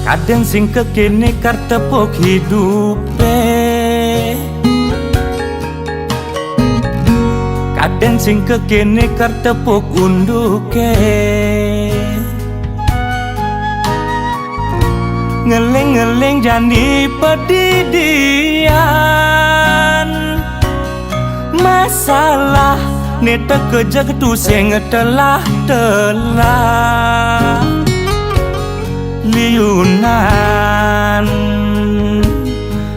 Kadang sing kekene kartepok hidupe, kadang sing kekene kartepok unduke. Ngeleng-ngeleng jani pedidian, masalah neta kejak tu sing telah liunan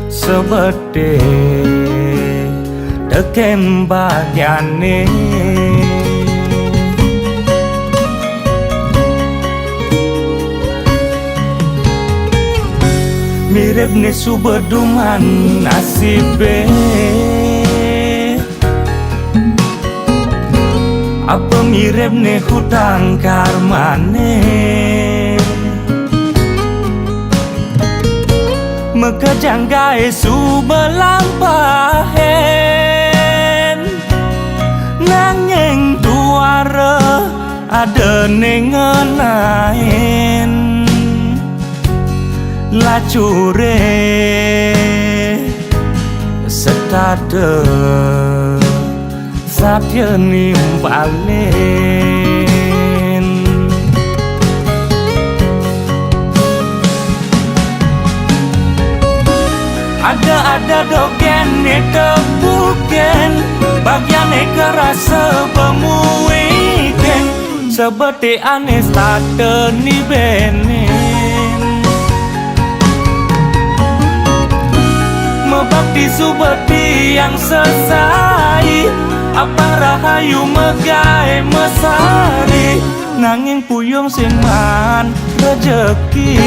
sebete teken bagiane. Mirip ne subeduman nasibe, apa mirip ne hutang karmane. Mekejang gae subelampahen, nanging tuare ada nengenain. Lacure setade satya nimpalen. Ada dogen tebuken, bagiane kerasa pemuiken, sebete ane starte ni benen. Mebakti subeti yang sesai, apa rahayu megai mesari, nanging puyung sing man rejeki.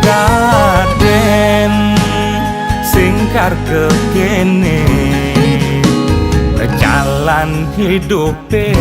Kaden singkar kekene jalan hidupe.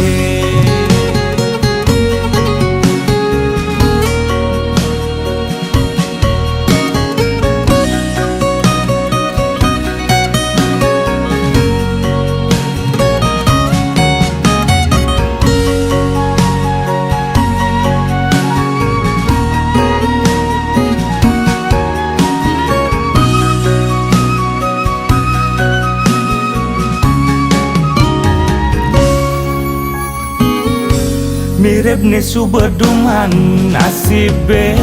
Mirip ne subeduman nasibe,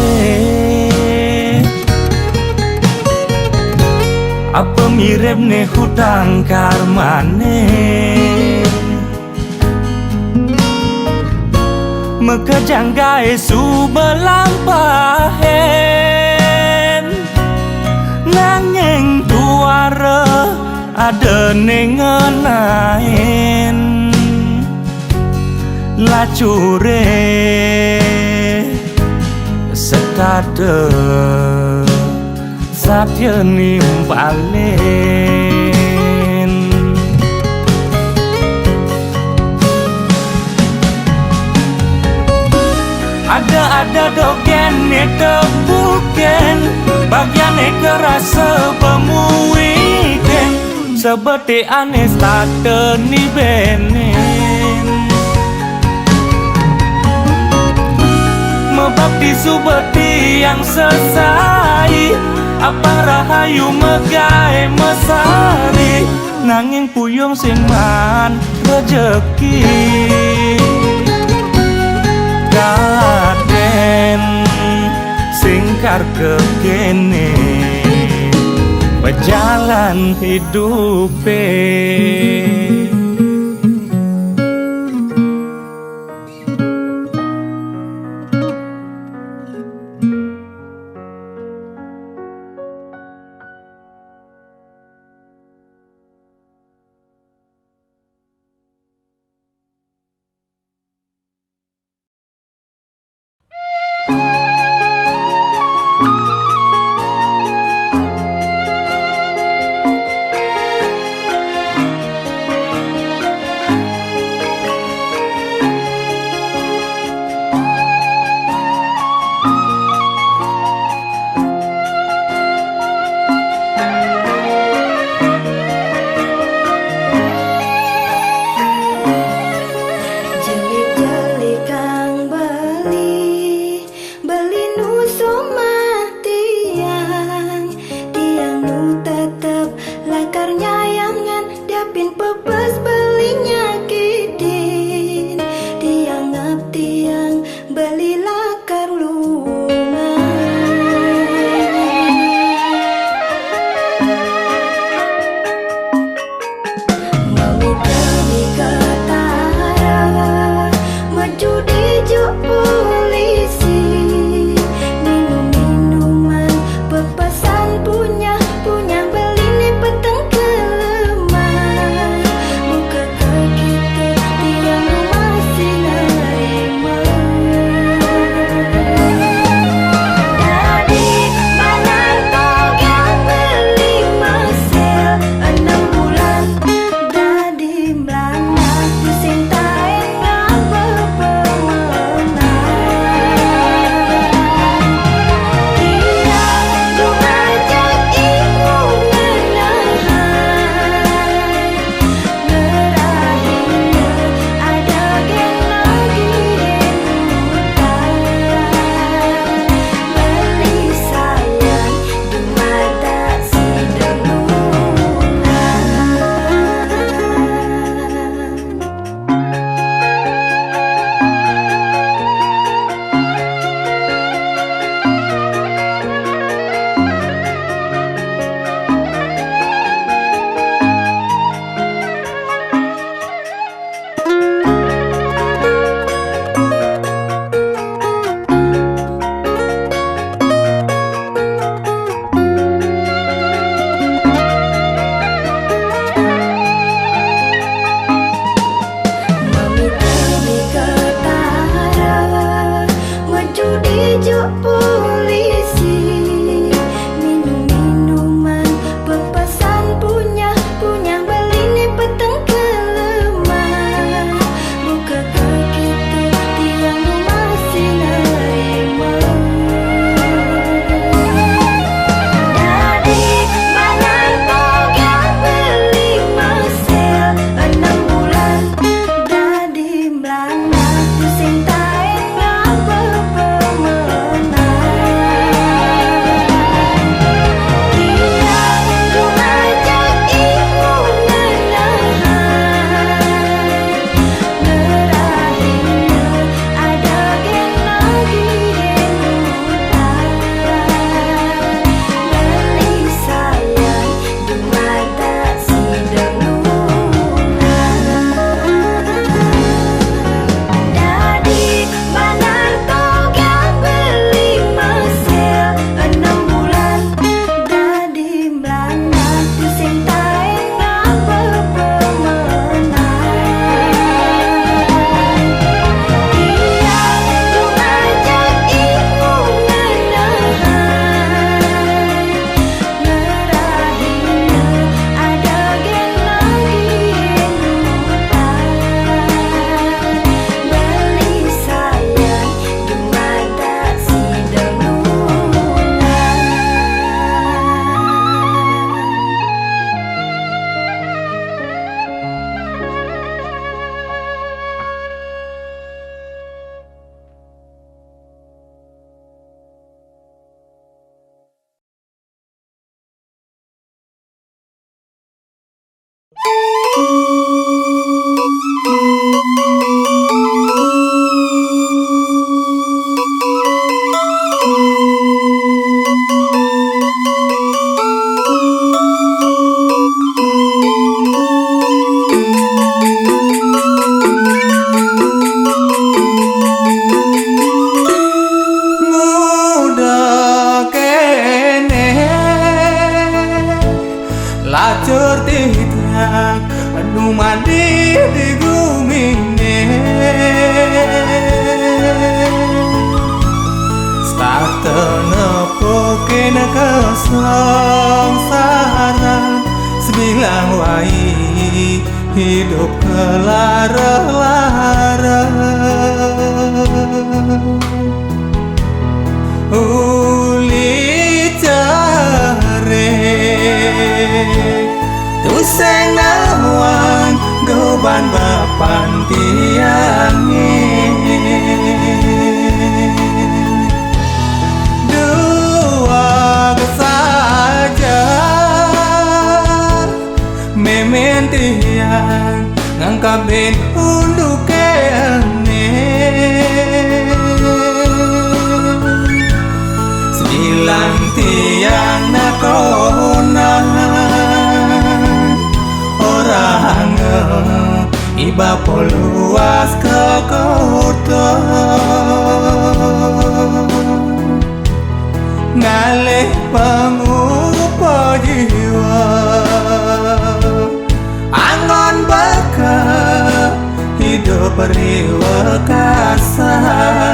apa mirip ne hutang karmane. Mekejang gae subelampahen, nanging tuare ada nengenain. Lacure setade satya nimpalen. Ada dogen tebuken, bagiane kerasa pemuiken, sebete ane starte ni benen. Mebakti subeti yang sesai, apa rahayu megai mesari, nanging puyung sing man rejeki. Kaden singkar kekene berjalan hidupe. anak anu mandi di gumine startena pokena kesangsaran sebilang wai hidup kelara-lara uli jare tuseng nawang goban bapan tiange dua saja memen tiang ngangkap ben unduk bilang tiang nakonan orang iba poluas ke kota ngalih pengupa jiwa angon baka hidup riwa kasar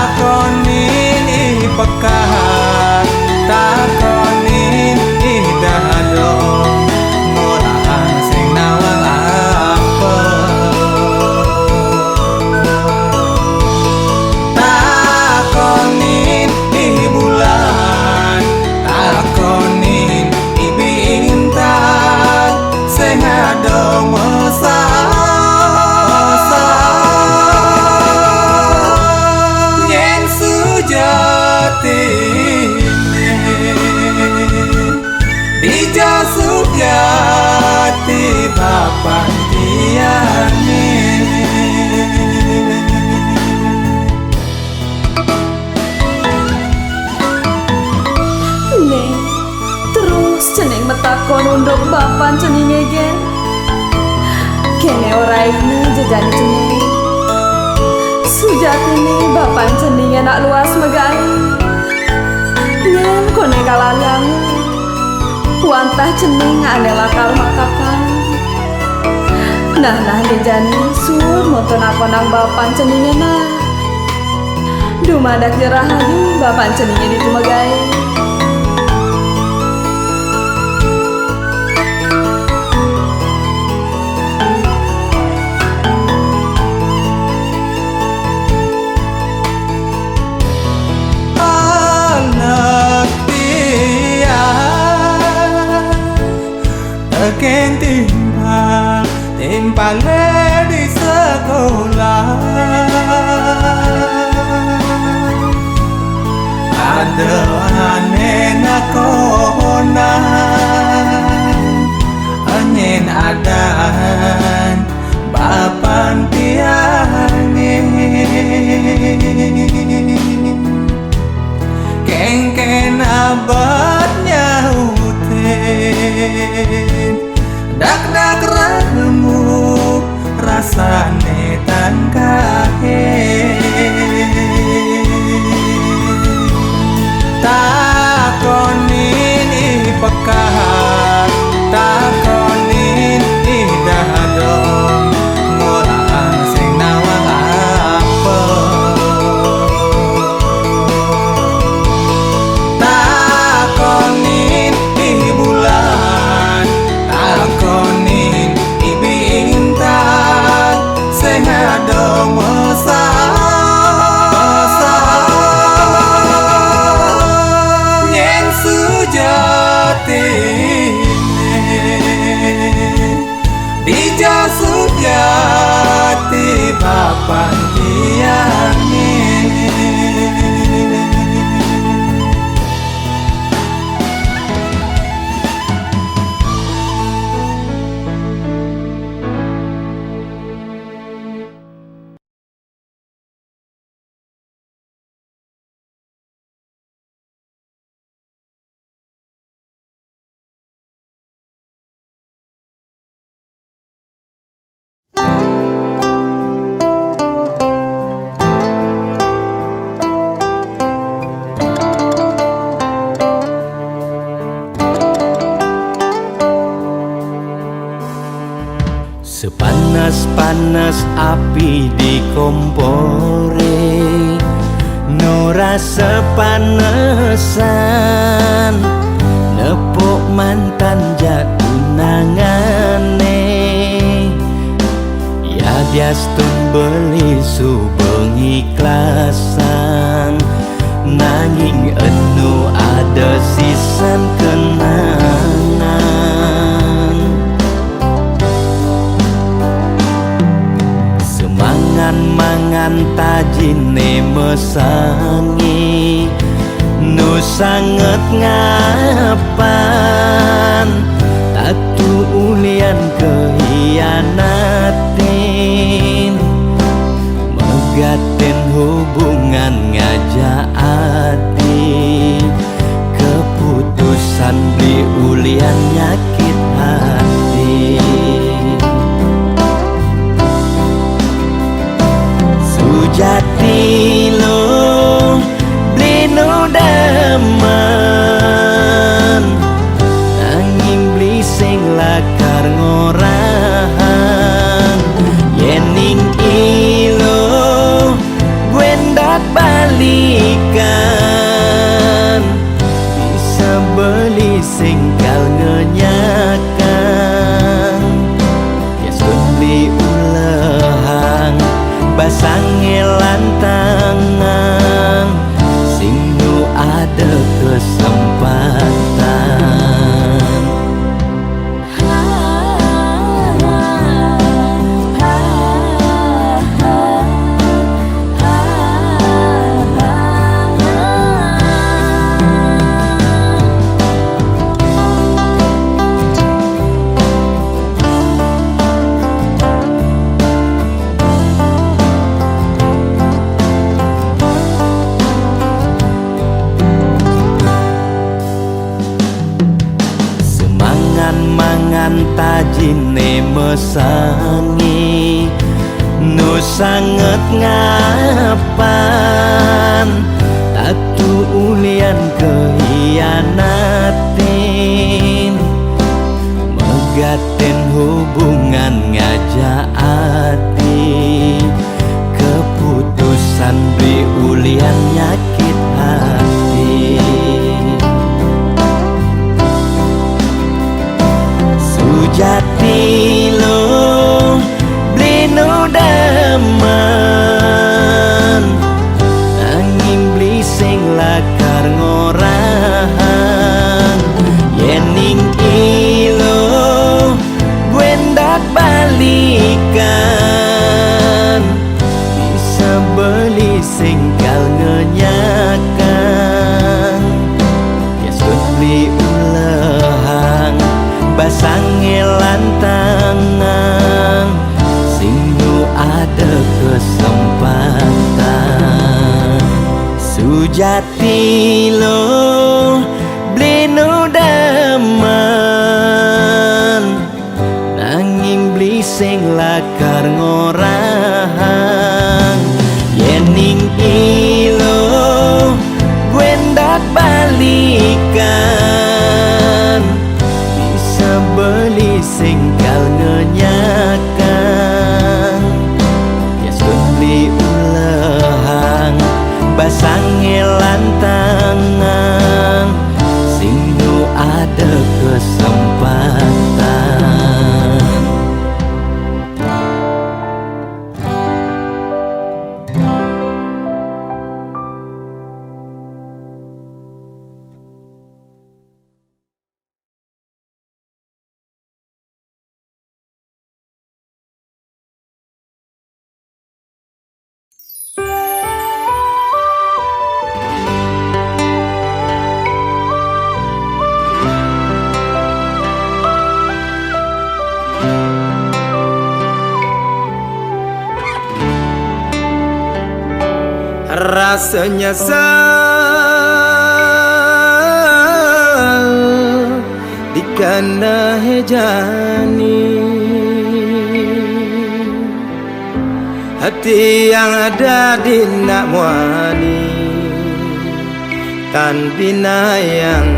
takonin ipekat takonin idadong muraan sing nawang apa takonin bulan takonin bintang sing adong dijasuk jati bapan tiane Neng terus ceneng metakon unduk bapan ceninge gen kene ora ini jejani ceneng sujatine bapan ceninge nak luas megai nyen kone kalalang wantah ceneng ane lakal makakan nah jejani sur moton aku nang bapan ceninge nah dumadak jerahayu bapan ceninge di tumagai Ken timpal di sekolah ada aneh nakonan anyen adan bapan tiange kengken abadnya uten dak remuk rasane tan kahe takonin ipekat takonin idadong muraan sing nawang apa takonin bulan takonin bintang sing adong nyen sujatine dijasuk jati bapan tiange Sepanas-panas api di kompore, nu rasa panesan, nepuk mantan jatuh nangane. Ya biastun beli subeng ikhlasan, nanging enu ada sisan kenangan. Semangan-mangan tajine mesangi, nu sanget ngapan, tatu ulian kehianatin, megaten hubungan ngajak hati, keputusan di ulian nyakit hati. Sujati lo blino daman, nanging beli sing lakar ngorang. Yening ilo gwendat balikan, bisa beli singkal ngenyakan. Yastun beli ulehang basange lantangan, sing nu ada kesempatan. Mangan tajine mesangi, nu sanget ngapan, tatu ulian kehianatin, megaten hubungan ngajak hati, keputusan beri ulian nyakit hati. Sujati lo blino daman, nanging beli sing lakar ngorang. Yening ilo gwendat balikan, bisa beli singkal ngenyakan. Yastun beli ulehang basange lantangan, sing nu ada kesempatan. Sujati lo blino daman, nanging beli sing lakar ngorang. Yening ilo gwendat balikan, beli singkal ngenyakan. Yastun beli ulehang basange lantangan, sing nu ada kesempatan. Rasa nyesal dikana hejani, hati yang ada di nak muani, kan bina yang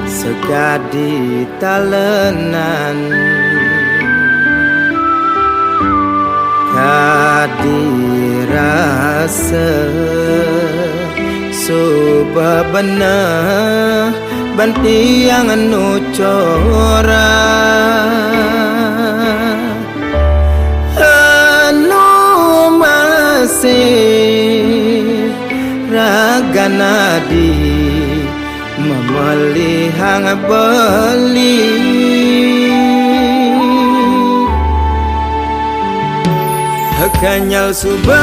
segadi talenan. kadirasa subabana bantiang anu cora anu masih raganadi memelihang beli kanyal subah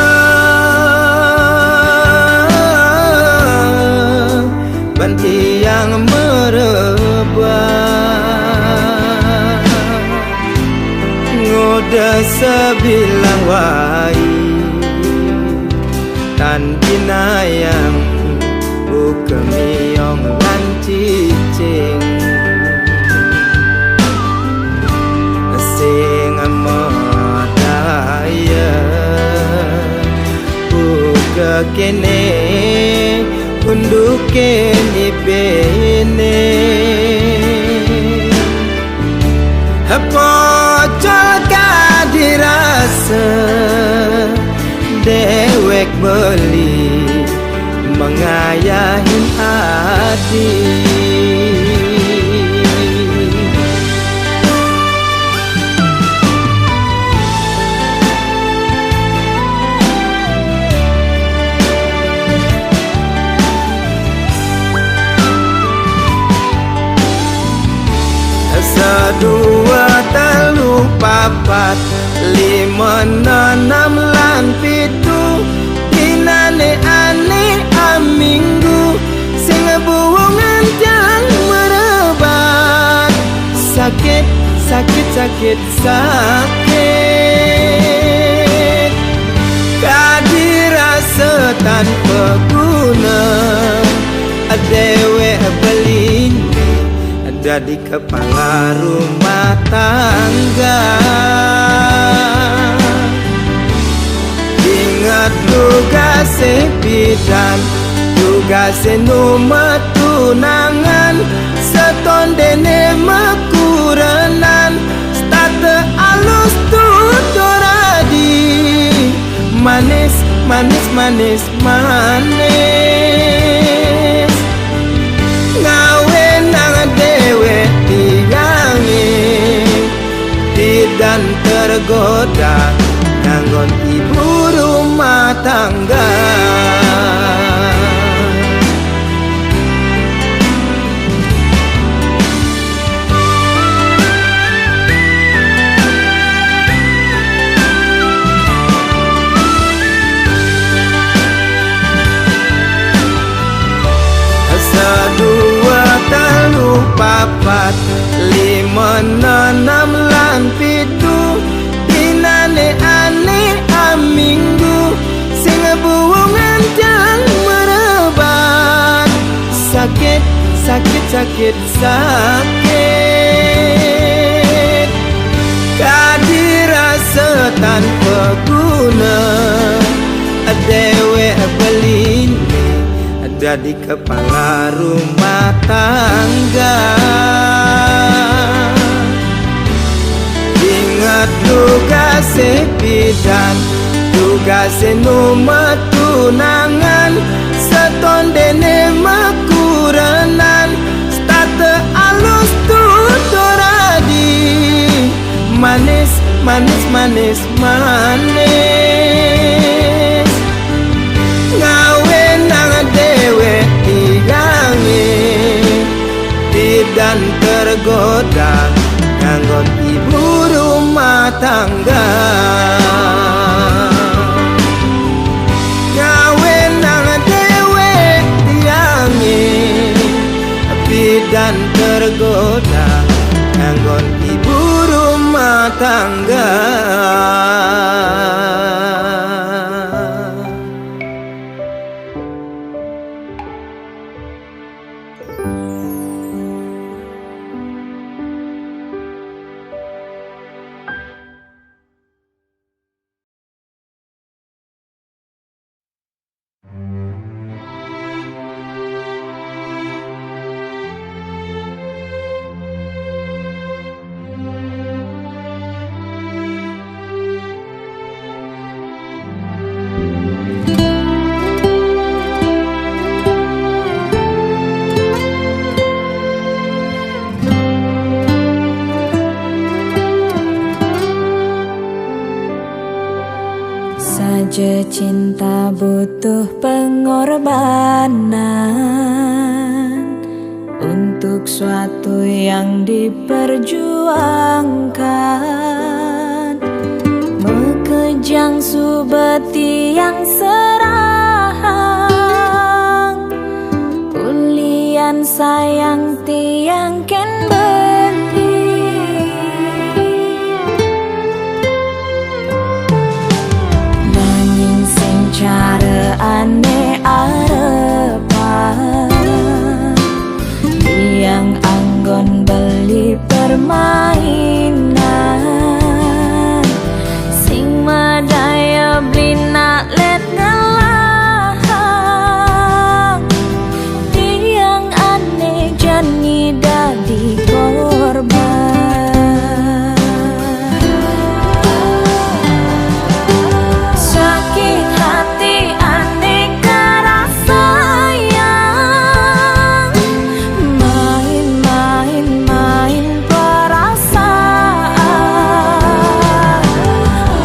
banti yang merebah ngoda sebilang wai tan binayang bukemiong lan cicing sing modaya buka kene unduke ni bene apa jaga dirasa dewek beli mengayahin hati dua telu papat lima enam lan pitu dinane ane aminggu sing buwongan jang merebat sakit sakit sakit sakit kadirasa tanpa guna dewe belin jadi kepala rumah tangga ingat tugas bidan tugas nomor tunangan setondene mekuranan starte alus tutoradi manis manis manis manis ngawe nang dewe tigangi dan tergoda nganggon ibu rumah tangga dua telu papat lima enam lan pitu dinane ane aminggu sing buwongan jang merebat sakit sakit sakit sakit kadirasa tanpa guna dewe belin jadi kepala rumah tangga ingat tugas bidan tugas nomor tunangan setondene mekuranan starte alus tutoradi manis manis manis manis ngawe nang dewe tigangi dan tergoda nganggon ibu rumah tangga ngawe nang dewe tigangi dan tergoda nganggon ibu rumah tangga Cinta butuh pengorbanan untuk suatu yang diperjuangkan. Mekejang subeti yang serahang, ulian sayang tiang ken beli. Nanging sing cara ane arepan, tiang anggon beli permainan, sing madaya blina let ngelahang. Tiang ane jani dadi korban. Sakit hati ane karasayang, main perasaan.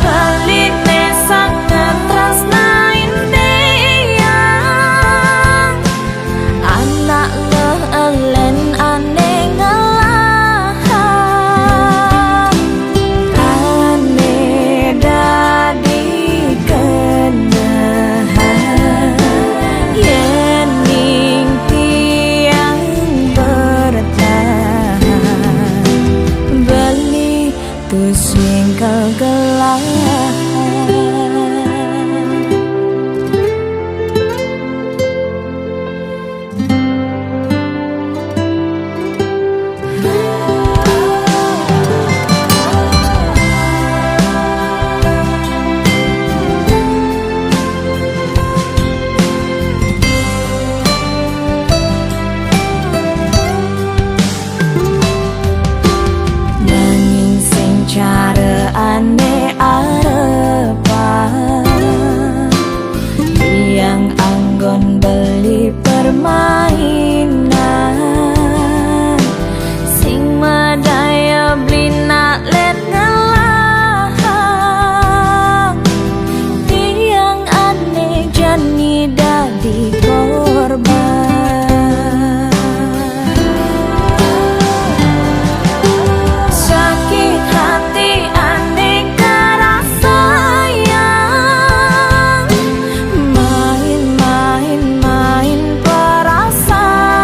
Belit nesak ngetresnain tiang, anak leh elen ane ngelahang. Ane dadi kenahan, yen ning tiang bertahan. Beli pusing kegelahan. Nanging sing cara ane arepan, tiang anggon beli permainan, sing madaya blina let ngelahang. Tiang ane jani dadi korban. Sakit hati ane karasayang, main perasaan.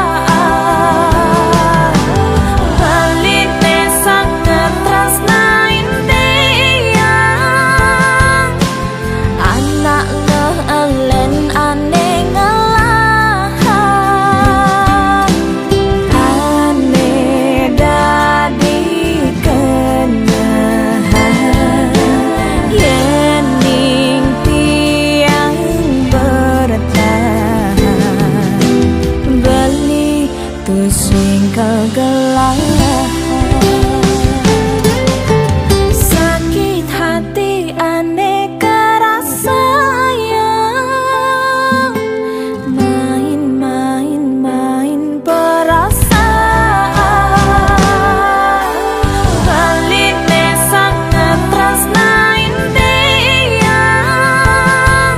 Belit nesak ngetresnain tiang, anak leh elen ane ngelahang. Ane dadi kenahan, yen ning tiang bertahan. Beli pusing kegelahan. Sakit hati ane karasayang, main perasaan. Belit nesak ngetresnain tiang,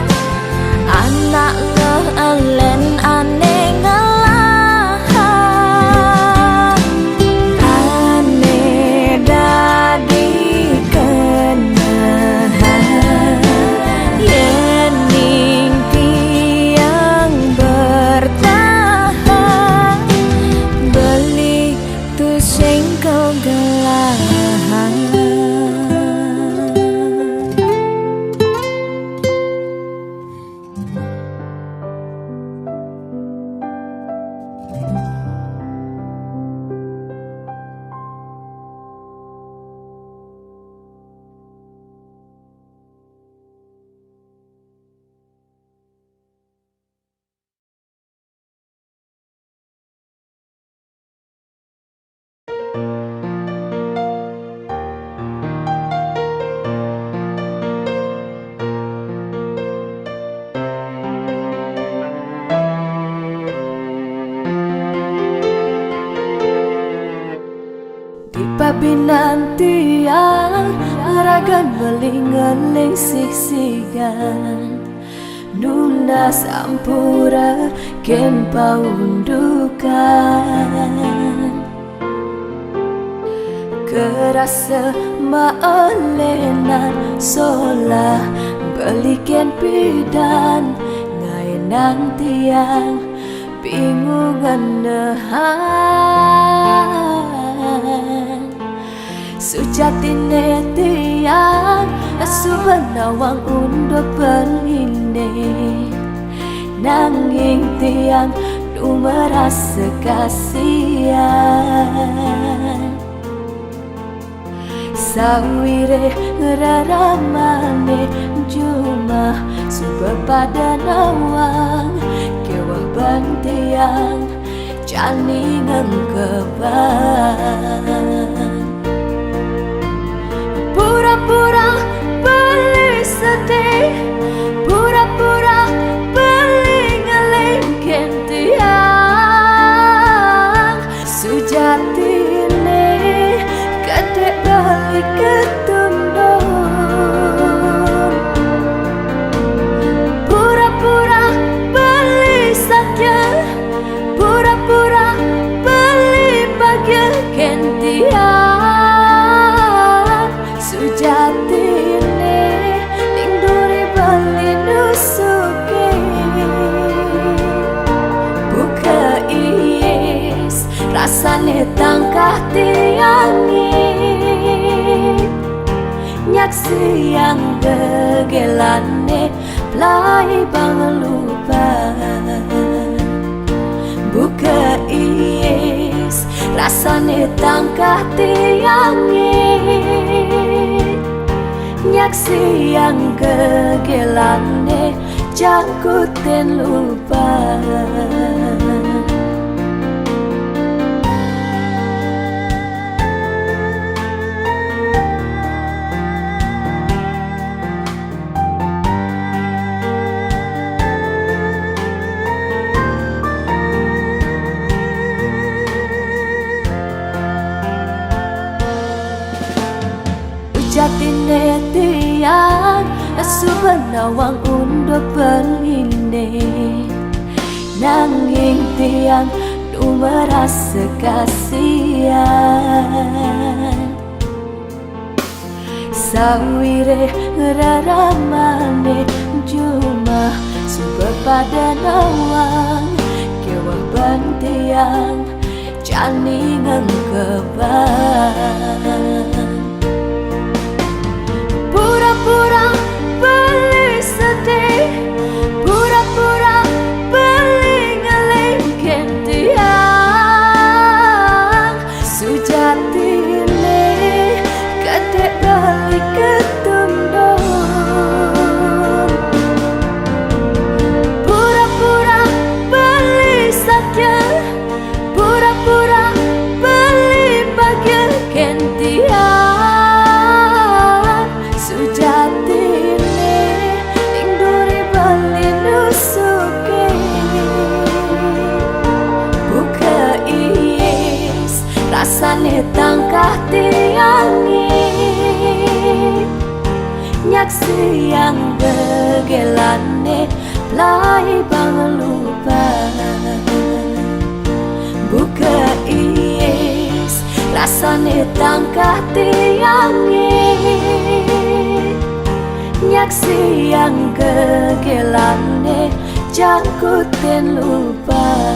anak leh elen ane ngelahang. Kabinantian ragan belingeling siksigan Nuna sampura kempa undukan Kerasa maalenan solah beliken pidan ngaenang tiang bingungan nehan Sujatine tiang asubanawang undo pelinde nanging tiang du merasa kasihan Sawire ngeraramane jumah suba pada nawang kewah bantiang jani ngengkeban Pura-pura beli sedih Pura-pura beli ngelingkin tiang Sujatine kadek balik ketundun Pura-pura beli sakya Pura-pura beli bahagia kentian Sujatine linduri beli nusuke Buka iis rasane tangkah tiangi Nyaksi yang gegelane pelai bang lupa Buka iis rasane tangkah tiangi Nyaksi yang gegelane jangkutin lupa Jatine tiang asubanawang undo pelinde nanging tiang du merasa kasihan Sawire ngeraramane jumah suba pada nawang kewah bantiang jani ngengkeban Pura-pura beli sedih Pura-pura beli ngelingkin tiang Sujatine kadek balik ketundun Pura-pura beli sakya Pura-pura beli bahagia kentian Sujatine linduri bali nusuke Buka iis rasane tangkah tiangi Nyaksi yang gegelane pelai bang lupa Buka iis rasane tangkah tiangi Nyaksi yang gegelane jangkutin lupa